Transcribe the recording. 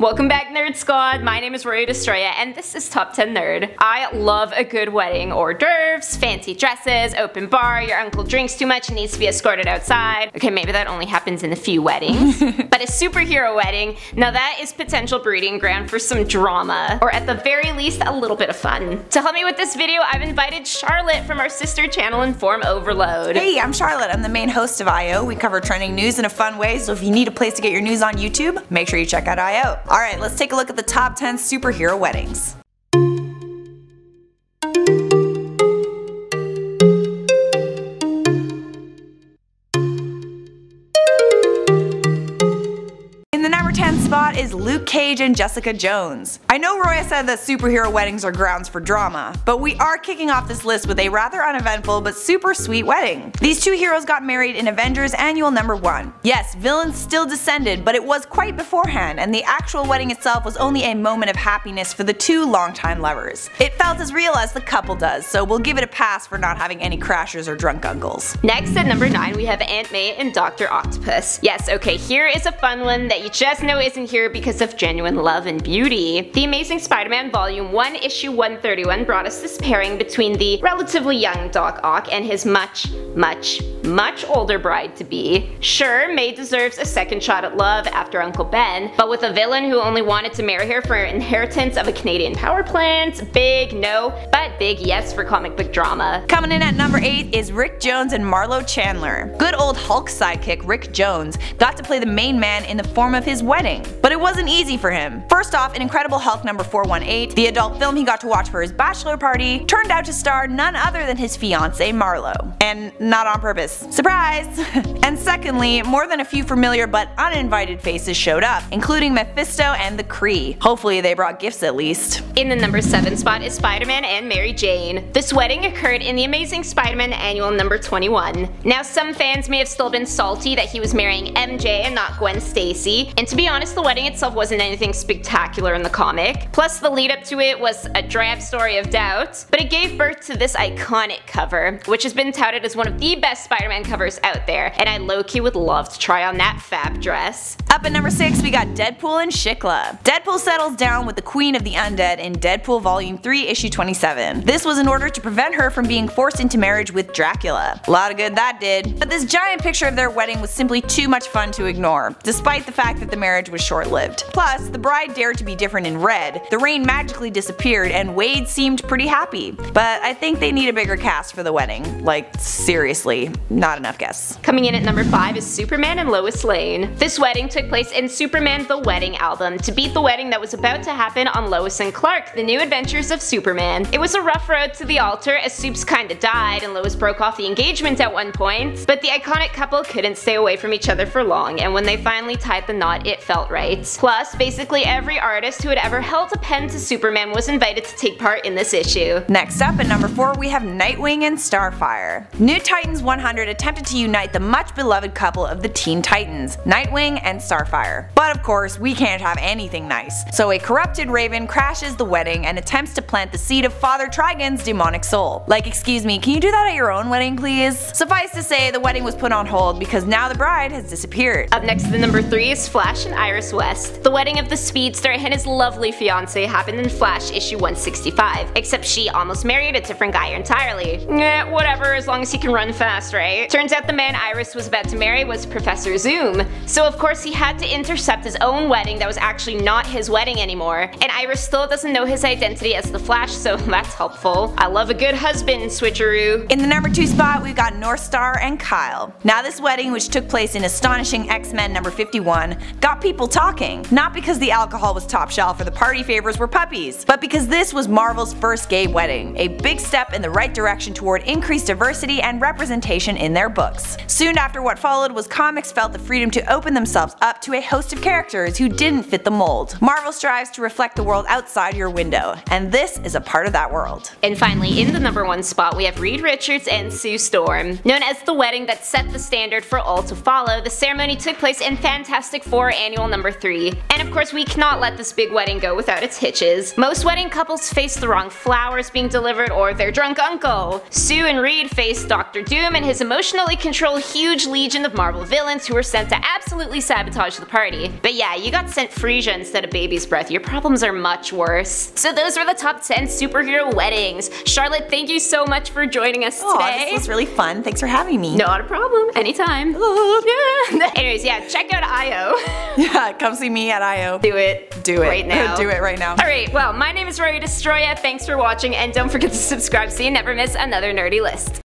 Welcome back, Nerd Squad. My name is Rory Destroya, and this is Top 10 Nerd. I love a good wedding. Hors d'oeuvres, fancy dresses, open bar, your uncle drinks too much and needs to be escorted outside. Okay, maybe that only happens in a few weddings. But a superhero wedding, now that is potential breeding ground for some drama, or at the very least, a little bit of fun. To help me with this video, I've invited Charlotte from our sister channel Inform Overload. Hey, I'm Charlotte. I'm the main host of I.O. We cover trending news in a fun way, so if you need a place to get your news on YouTube, make sure you check out I.O. Alright, let's take a look at the top 10 superhero weddings. The number 10 spot is Luke Cage and Jessica Jones. I know Roya said that superhero weddings are grounds for drama, but we are kicking off this list with a rather uneventful but super sweet wedding. These two heroes got married in Avengers Annual number 1. Yes, villains still descended, but it was quite beforehand, and the actual wedding itself was only a moment of happiness for the two longtime lovers. It felt as real as the couple does, so we'll give it a pass for not having any crashers or drunk uncles. Next at number 9 we have Aunt May and Dr. Octopus. Yes, okay, here is a fun one that you just know isn't here because of genuine love and beauty. The Amazing Spider-Man Volume 1 issue 131 brought us this pairing between the relatively young Doc Ock and his much older bride-to-be. Sure, May deserves a second shot at love after Uncle Ben, but with a villain who only wanted to marry her for her inheritance of a Canadian power plant, big no, but big yes for comic book drama. Coming in at number 8 is Rick Jones and Marlo Chandler. Good old Hulk sidekick Rick Jones got to play the main man in the form of his wedding, but it wasn't easy for him. First off, in Incredible Hulk number 418, the adult film he got to watch for his bachelor party, turned out to star none other than his fiancée Marlo. And not on purpose. Surprise! And secondly, more than a few familiar but uninvited faces showed up, including Mephisto and the Kree. Hopefully they brought gifts at least. In the number 7 spot is Spider-Man and Mary Jane. This wedding occurred in the Amazing Spider-Man Annual number 21. Now some fans may have still been salty that he was marrying MJ and not Gwen Stacy, and to be honest, the wedding itself wasn't anything spectacular in the comic. Plus the lead up to it was a drab story of doubt, but it gave birth to this iconic cover, which has been touted as one of the best Spider-Man covers out there, and I low-key would love to try on that fab dress. Up at number 6 we got Deadpool and Shiklah. Deadpool settles down with the Queen of the Undead in Deadpool Volume 3 issue 27. This was in order to prevent her from being forced into marriage with Dracula. A lot of good that did. But this giant picture of their wedding was simply too much fun to ignore, despite the fact that the marriage was short-lived. Plus, the bride dared to be different in red, the rain magically disappeared, and Wade seemed pretty happy. But I think they need a bigger cast for the wedding. Like, seriously, not enough guests. Coming in at number 5 is Superman and Lois Lane. This wedding took place in Superman The Wedding album to beat the wedding that was about to happen on Lois and Clark, The New Adventures of Superman. It was a rough road to the altar as Supes kinda died and Lois broke off the engagement at one point, but the iconic couple couldn't stay away from each other for long, and when they finally tied the knot, it felt right. Plus, basically every artist who had ever held a pen to Superman was invited to take part in this issue. Next up at number 4 we have Nightwing and Starfire. New Titans 100 attempted to unite the much beloved couple of the Teen Titans, Nightwing and Starfire. But of course, we can't have anything nice, so a corrupted Raven crashes the wedding and attempts to plant the seed of Father Trigon's demonic soul. Like, excuse me, can you do that at your own wedding please? Suffice to say, the wedding was put on hold because now the bride has disappeared. Up next to number 3 is Flash and Iris West. The wedding of the speedster and his lovely fiancé happened in Flash issue 165, except she almost married a different guy entirely. Whatever, as long as he can run fast, right? Turns out the man Iris was about to marry was Professor Zoom, so of course he had to intercept his own wedding that was actually not his wedding anymore, and Iris still doesn't know his identity as the Flash, so that's helpful. I love a good husband switcheroo. In the number 2 spot we've got North Star and Kyle. Now this wedding, which took place in Astonishing X-Men number 51, got people talking. Not because the alcohol was top shelf or the party favors were puppies, but because this was Marvel's first gay wedding, a big step in the right direction toward increased diversity and representation in their books. Soon after what followed was comics felt the freedom to open themselves up to a host of characters who didn't fit the mold. Marvel strives to reflect the world outside your window, and this is a part of that world. And finally, in the number 1 spot we have Reed Richards and Sue Storm. Known as the wedding that set the standard for all to follow, the ceremony took place in Fantastic Four Annual number 3, and And of course, we cannot let this big wedding go without its hitches. Most wedding couples face the wrong flowers being delivered or their drunk uncle. Sue and Reed face Doctor Doom and his emotionally controlled huge legion of Marvel villains who were sent to absolutely sabotage the party. But yeah, you got sent Frisia instead of baby's breath. Your problems are much worse. So those were the top 10 superhero weddings. Charlotte, thank you so much for joining us today. This was really fun. Thanks for having me. Not a problem. Anytime. Yeah. Anyways, yeah, check out IO. Yeah, come see me at IO. Do it. Do it. Right now. Do it right now. Alright, well, my name is Rory Destroya. Thanks for watching, and don't forget to subscribe so you never miss another nerdy list.